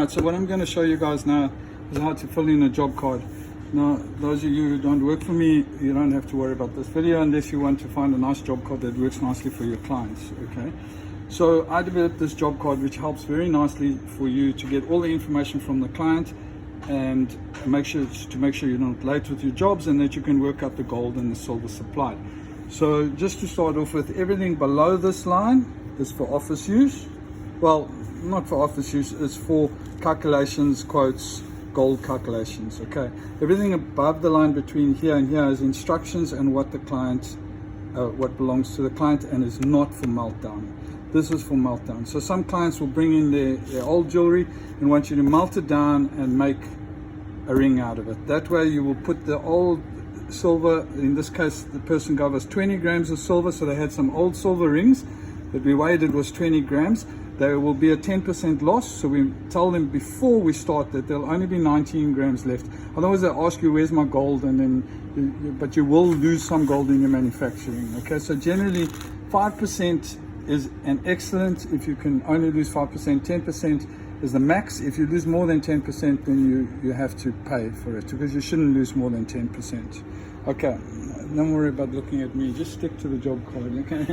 Right, so what I'm going to show you guys now is how to fill in a job card. Now, those of you who don't work for me, you don't have to worry about this video unless you want to find a nice job card that works nicely for your clients, okay? So I developed this job card which helps very nicely for you to get all the information from the client and make sure you're not late with your jobs and that you can work out the gold and the silver supply. So just to start off with, everything below this line is for office use. Well, not for office use, it's for calculations, quotes, gold calculations, okay? Everything above the line between here and here is instructions and what the client, what belongs to the client and is not for meltdown. This is for meltdown. So some clients will bring in their old jewelry and want you to melt it down and make a ring out of it. That way you will put the old silver, in this case the person gave us 20 grams of silver, so they had some old silver rings that we weighed, it was 20 grams. There will be a 10% loss, so we tell them before we start that there'll only be 19 grams left. Otherwise they ask you, where's my gold? And then, but you will lose some gold in your manufacturing, okay? So generally 5% is an excellent. If you can only lose 5%, 10% is the max. If you lose more than 10%, then you have to pay for it, because you shouldn't lose more than 10%. Okay, don't worry about looking at me, just stick to the job card, okay?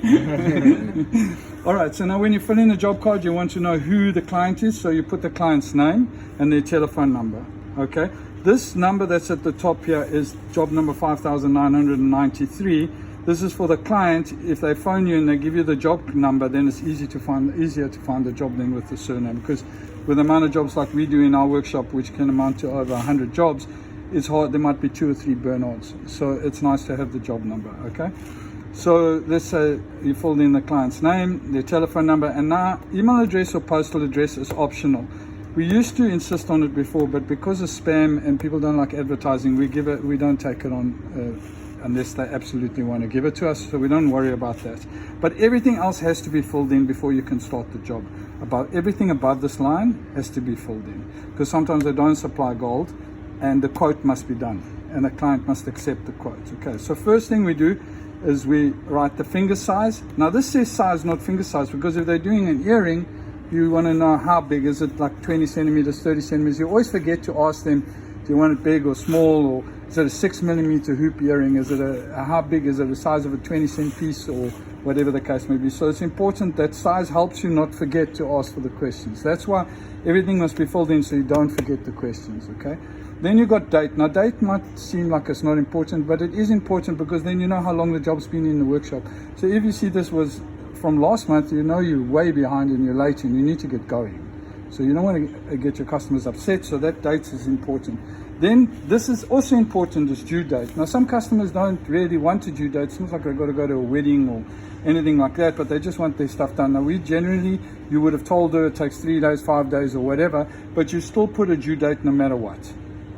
All right, so now when you fill in the job card, you want to know who the client is, so you put the client's name and their telephone number, okay? This number that's at the top here is job number 5993. This is for the client. If they phone you and they give you the job number, then it's easier to find the job than with the surname, because with the amount of jobs like we do in our workshop, which can amount to over 100 jobs, it's hard, there might be 2 or 3 Bernards, so it's nice to have the job number, okay? So let's say you filled in the client's name, their telephone number, and now email address or postal address is optional. We used to insist on it before, but because of spam and people don't like advertising, we don't take it on unless they absolutely want to give it to us, so we don't worry about that. But everything else has to be filled in before you can start the job. About everything above this line has to be filled in, because sometimes they don't supply gold, and the quote must be done and the client must accept the quote. Okay, so first thing we do is we write the finger size. Now this says size, not finger size, because if they're doing an earring, you want to know how big. Is it like 20 centimeters, 30 centimeters? You always forget to ask them, do you want it big or small, or is it a 6mm hoop earring? Is it how big? Is it the size of a 20-cent piece, or whatever the case may be? So it's important that size helps you not forget to ask for the questions. That's why everything must be filled in so you don't forget the questions, okay? Then you got date. Now date might seem like it's not important, but it is important, because then you know how long the job's been in the workshop. So if you see this was from last month, you know you're way behind and you're late and you need to get going. So you don't want to get your customers upset, so that date is important. Then this is also important, is due date. Now some customers don't really want a due date. It's not like they've got to go to a wedding or anything like that, but they just want their stuff done. Now we generally, you would have told her it takes 3 days, 5 days or whatever, but you still put a due date no matter what.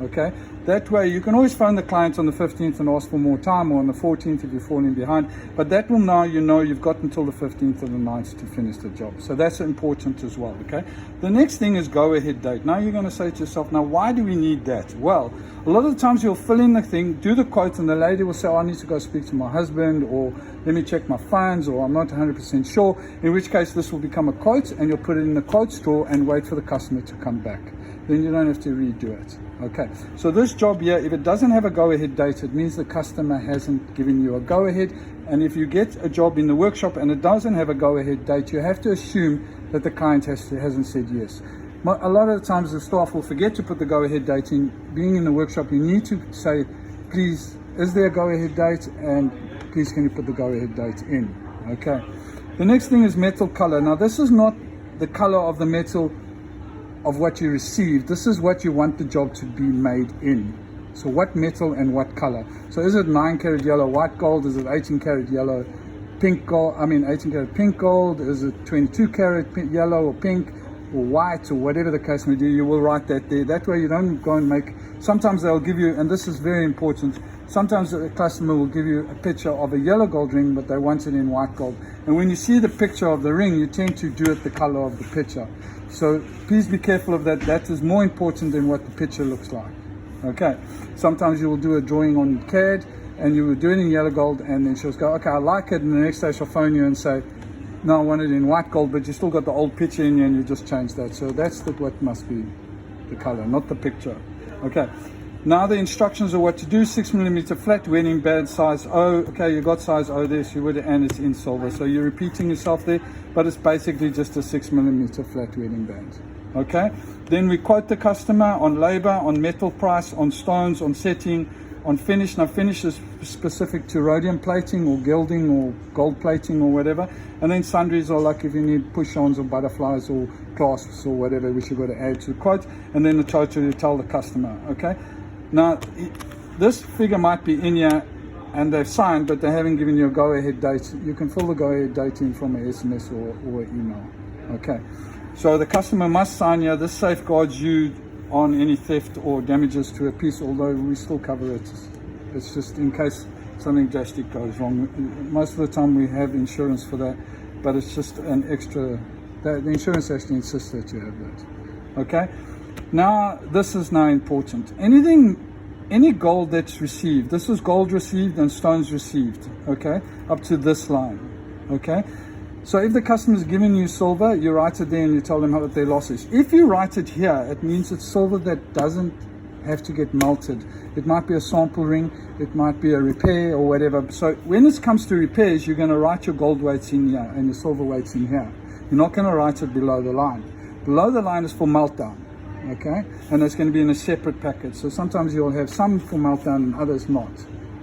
Okay, that way you can always phone the clients on the 15th and ask for more time, or on the 14th if you're falling behind, but that will now, you know, you've got until the 15th of the 9th to finish the job. So that's important as well, okay? The next thing is go ahead date. Now you're going to say to yourself, now why do we need that? Well, a lot of the times you'll fill in the thing, do the quote, and the lady will say, oh, I need to go speak to my husband, or let me check my funds, or I'm not 100% sure, in which case this will become a quote and you'll put it in the quote drawer and wait for the customer to come back. Then you don't have to redo it. Okay, so this job here, if it doesn't have a go-ahead date, it means the customer hasn't given you a go-ahead. And if you get a job in the workshop and it doesn't have a go-ahead date, you have to assume that the client hasn't said yes. A lot of the times the staff will forget to put the go-ahead date in. Being in the workshop, you need to say, please, is there a go-ahead date? And please, can you put the go-ahead date in? Okay. The next thing is metal color. Now this is not the color of the metal of what you received. This is what you want the job to be made in. So what metal and what color? So is it 9-karat yellow white gold? Is it 18-karat yellow pink gold? 18-karat pink gold? Is it 22-karat yellow or pink or white, or whatever the case may be? You will write that there. That way you don't go and make, sometimes they'll give you, and this is very important, sometimes a customer will give you a picture of a yellow gold ring, but they want it in white gold. And when you see the picture of the ring, you tend to do it the color of the picture. So please be careful of that. That is more important than what the picture looks like. Okay. Sometimes you will do a drawing on CAD and you will do it in yellow gold, and then she'll go, okay, I like it. And the next day she'll phone you and say, No, I want it in white gold, but you still got the old picture in you and you just change that. So that's what must be the color, not the picture. Okay. Now the instructions of what to do: 6mm flat wedding band, size O. Okay, you got size O there, so you would, and it's in silver. So you're repeating yourself there, but it's basically just a 6mm flat wedding band. Okay. Then we quote the customer on labor, on metal price, on stones, on setting, on finish. Now finish is specific to rhodium plating or gilding or gold plating or whatever. And then sundries are like if you need push-ons or butterflies or clasps or whatever, which you've got to add to the quote. And then the total you tell the customer. Okay. Now, this figure might be in here and they've signed, but they haven't given you a go-ahead date. You can fill the go-ahead date in from an SMS or email. Okay. So the customer must sign here. This safeguards you on any theft or damages to a piece, although we still cover it. It's just in case something drastic goes wrong. Most of the time we have insurance for that, but it's just an extra. The insurance actually insists that you have that. Okay. Now, this is now important. Any gold that's received, this is gold received and stones received, okay, up to this line, okay? So if the customer's giving you silver, you write it there and you tell them what their loss is. If you write it here, it means it's silver that doesn't have to get melted. It might be a sample ring, it might be a repair or whatever. So when it comes to repairs, you're going to write your gold weights in here and your silver weights in here. You're not going to write it below the line. Below the line is for meltdown. Okay, and it's going to be in a separate package. So sometimes you'll have some for meltdown and others not.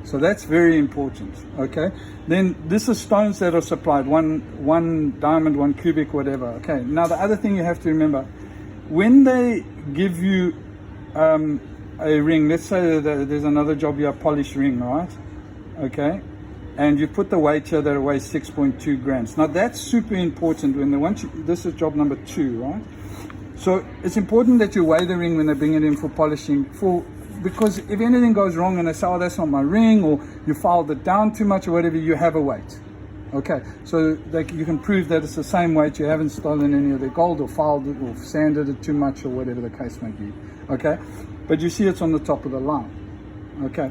So that's very important. Okay, then this is stones that are supplied, one diamond, one cubic, whatever. Okay, now the other thing you have to remember, when they give you a ring, let's say that there's another job, you have polished ring, right? Okay, and you put the weight here that weighs 6.2 grams. Now that's super important when they want you. This is job number 2, right? So it's important that you weigh the ring when they bring it in for polishing, because if anything goes wrong and they say, oh, that's not my ring, or you filed it down too much or whatever, you have a weight. Okay, so you can prove that it's the same weight, you haven't stolen any of their gold or filed it or sanded it too much or whatever the case may be. Okay, but you see it's on the top of the line. Okay.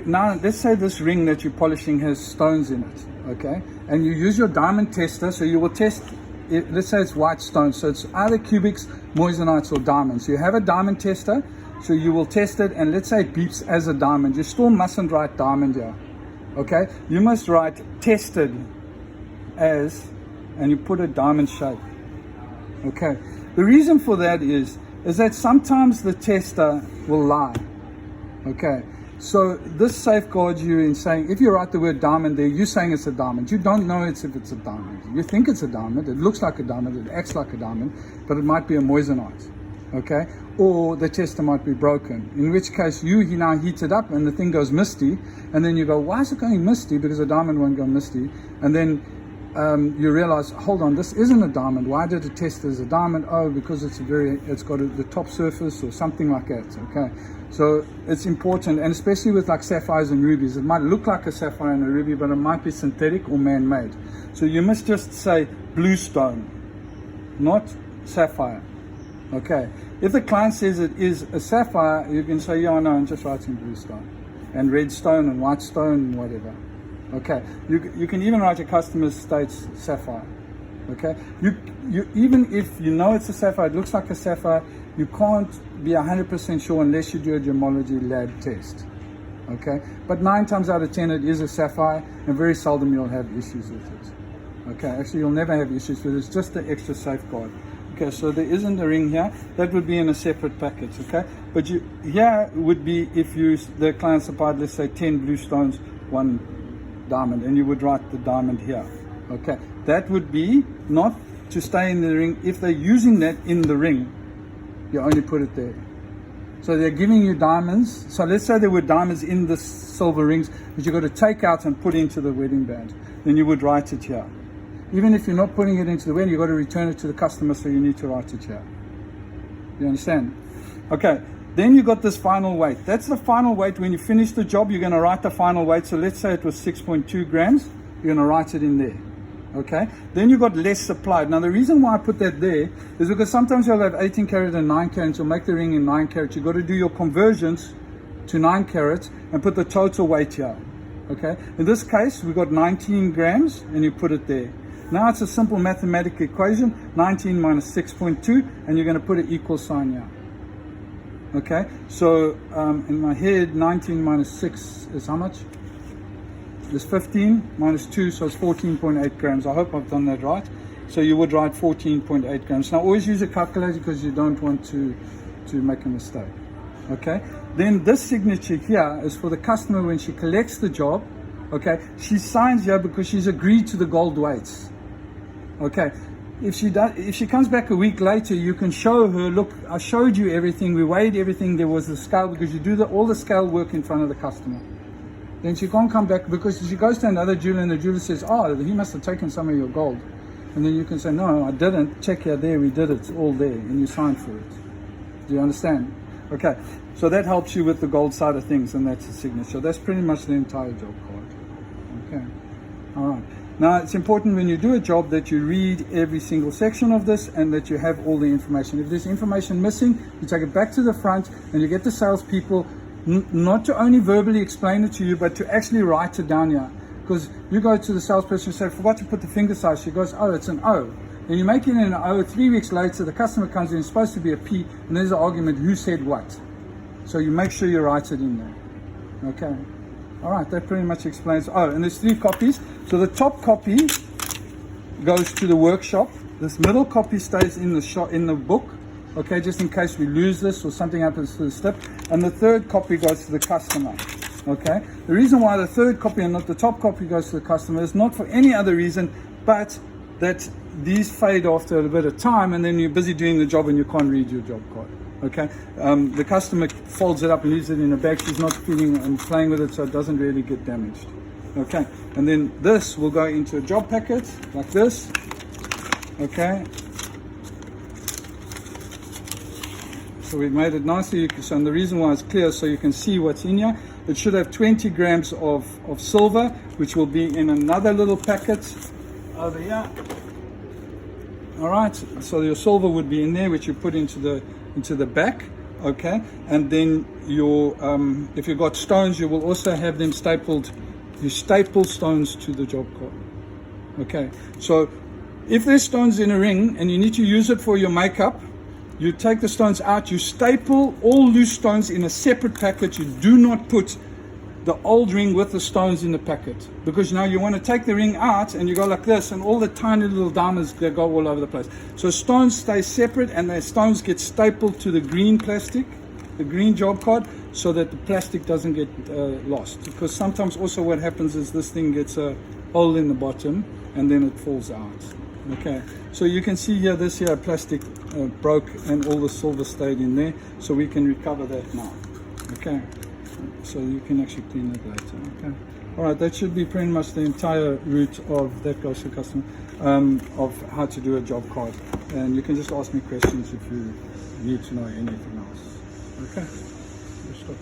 Now let's say this ring that you're polishing has stones in it, okay, and you use your diamond tester, so you will test it. Let's say it's white stone, so it's either cubics, moissanite or diamonds. So you have a diamond tester, so you will test it, and let's say it beeps as a diamond. You still mustn't write diamond here, okay, you must write tested as, and you put a diamond shape. Okay, the reason for that is that sometimes the tester will lie. Okay, so this safeguards you in saying, if you write the word diamond there, you're saying it's a diamond. You don't know if it's a diamond. You think it's a diamond, it looks like a diamond, it acts like a diamond, but it might be a moissanite, okay? Or the tester might be broken, in which case you now heat it up and the thing goes misty, and then you go, why is it going misty? Because a diamond won't go misty, and then you realize, hold on, this isn't a diamond. Why did it test as a diamond? Oh, because it's got the top surface or something like that. Okay, so it's important, and especially with like sapphires and rubies, it might look like a sapphire and a ruby, but it might be synthetic or man-made. So you must just say blue stone, not sapphire. Okay, if the client says it is a sapphire, you can say, yeah, no, I'm just writing blue stone, and red stone and white stone and whatever. Okay, you can even write your customer states sapphire. Okay, you even if you know it's a sapphire, it looks like a sapphire, you can't be 100% sure unless you do a gemology lab test. Okay, but 9 times out of 10 it is a sapphire, and very seldom you'll have issues with it. Okay, actually you'll never have issues with it. It's just the extra safeguard. Okay, so there isn't a ring here. That would be in a separate package. Okay, but here would be if the client supplied, let's say 10 blue stones, 1 diamond, and you would write the diamond here. Okay, that would be not to stay in the ring. If they're using that in the ring, you only put it there. So they're giving you diamonds. So let's say there were diamonds in the silver rings that you've got to take out and put into the wedding band, then you would write it here. Even if you're not putting it into the wedding, you've got to return it to the customer, so you need to write it here. You understand? Okay. Then you got this final weight. That's the final weight. When you finish the job, you're going to write the final weight. So let's say it was 6.2 grams. You're going to write it in there. Okay. Then you got less supplied. Now the reason why I put that there is because sometimes you'll have 18 karat and 9 carat. You'll make the ring in 9 carat. You've got to do your conversions to 9 carat and put the total weight here. Okay, in this case we got 19 grams and you put it there. Now it's a simple mathematical equation, 19 minus 6.2, and you're going to put an equal sign here. Okay, so in my head 19 minus 6 is how much? It's 15 minus 2, so it's 14.8 grams. I hope I've done that right. So you would write 14.8 grams. Now always use a calculator because you don't want to make a mistake. Okay, then this signature here is for the customer when she collects the job. Okay, she signs here because she's agreed to the gold weights. Okay, if she comes back a week later, you can show her, look, I showed you everything, we weighed everything, there was the scale, because you do all the scale work in front of the customer. Then she can't come back because she goes to another jeweler and the jeweler says, oh, he must have taken some of your gold. And then you can say, no, I didn't. Check here, there, we did it. It's all there. And you sign for it. Do you understand? Okay. So that helps you with the gold side of things, and that's the signature. That's pretty much the entire job card. Okay. All right. Now, it's important when you do a job that you read every single section of this and that you have all the information. If there's information missing, you take it back to the front and you get the salespeople not to only verbally explain it to you, but to actually write it down here. Because you go to the salesperson and say, I forgot to put the finger size. She goes, oh, it's an O. And you make it in an O. 3 weeks later, the customer comes in, it's supposed to be a P, and there's an argument, who said what? So you make sure you write it in there. Okay. All right, that pretty much explains. Oh, and there's 3 copies. So the top copy goes to the workshop. This middle copy stays in the shop, in the book. Okay, just in case we lose this or something happens to the slip. And the 3rd copy goes to the customer. Okay, the reason why the 3rd copy and not the top copy goes to the customer is not for any other reason, but that these fade after a bit of time, and then you're busy doing the job and you can't read your job card. Okay, the customer folds it up and leaves it in a bag. She's not feeling and playing with it, so it doesn't really get damaged. Okay, and then this will go into a job packet like this. Okay. So we've made it nicely, and the reason why it's clear so you can see what's in here. It should have 20 grams of silver, which will be in another little packet over here. All right, so your silver would be in there, which you put into the back. Okay, and then your if you've got stones, you will also have them stapled. You staple stones to the job card. Okay, so if there's stones in a ring and you need to use it for your makeup, you take the stones out, you staple all loose stones in a separate packet. You do not put the old ring with the stones in the packet, because now you want to take the ring out and you go like this and all the tiny little diamonds, they go all over the place. So stones stay separate and the stones get stapled to the green plastic, the green job card, so that the plastic doesn't get lost. Because sometimes also what happens is this thing gets a hole in the bottom and then it falls out. Okay, so you can see here, this here plastic broke and all the silver stayed in there, so we can recover that now. Okay, so you can actually clean it later. Okay, all right, that should be pretty much the entire route of that goes to customer of how to do a job card, and you can just ask me questions if you need to know anything else. Okay, we'll stop.